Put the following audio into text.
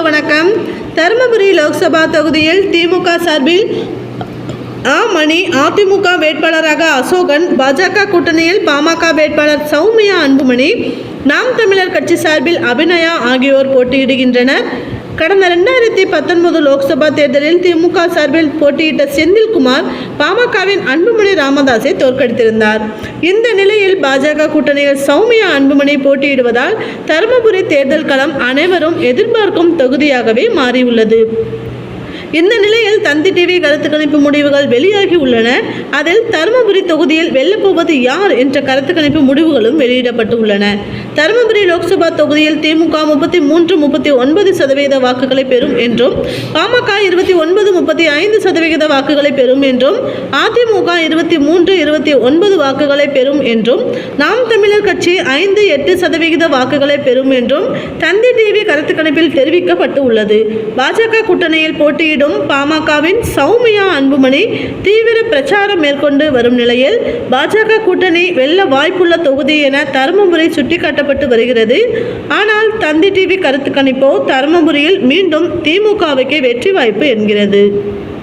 வணக்கம். தருமபுரி லோக்சபா தொகுதியில் திமுக சார்பில் மணி, அதிமுக வேட்பாளராக அசோகன், பாஜக கூட்டணியில் பாமக வேட்பாளர் சௌமியா அன்புமணி, நாம் தமிழர் கட்சி சார்பில் அபிநயா ஆகியோர் போட்டியிடுகின்றனர். கடந்த 2019 லோக்சபா தேர்தலில் திமுக சார்பில் போட்டியிட்ட செந்தில்குமார் பாமகவின் அன்புமணி ராமதாஸை தோற்கடித்திருந்தார். இந்த நிலையில் பாஜக கூட்டணியில் சௌமியா அன்புமணி போட்டியிடுவதால் தருமபுரி தேர்தல் களம் அனைவரும் எதிர்பார்க்கும் தொகுதியாகவே மாறியுள்ளது. இந்த நிலையில் தந்தி டிவி கருத்து கணிப்பு முடிவுகள் வெளியாகி உள்ளன. அதில் தருமபுரி தொகுதியில் வெல்லப்போவது யார் என்ற கருத்து கணிப்பு முடிவுகளும் வெளியிடப்பட்டு உள்ளன. தருமபுரி லோக்சபா தொகுதியில் திமுக 33-39% வாக்குகளை பெறும் என்றும், பாமக 29-35% வாக்குகளை பெறும் என்றும், அதிமுக 23-29 வாக்குகளை பெறும் என்றும், நாம் தமிழர் கட்சி 5-8% வாக்குகளை பெறும் என்றும் தந்தி டிவி கருத்து கணிப்பில் தெரிவிக்கப்பட்டு உள்ளது. பாஜக கூட்டணியில் போட்டியிடும் பாமகவின் சௌமியா அன்புமணி தீவிர பிரச்சாரம் மேற்கொண்டு வரும் நிலையில் பாஜக கூட்டணி வெல்ல வாய்ப்புள்ள தொகுதி என தருமபுரி சுட்டிக்காட்டப்பட்டு வருகிறது. ஆனால் தந்தி டிவி கருத்து கணிப்போ தருமபுரியில் மீண்டும் திமுகவுக்கு வெற்றி வாய்ப்பு என்கிறது.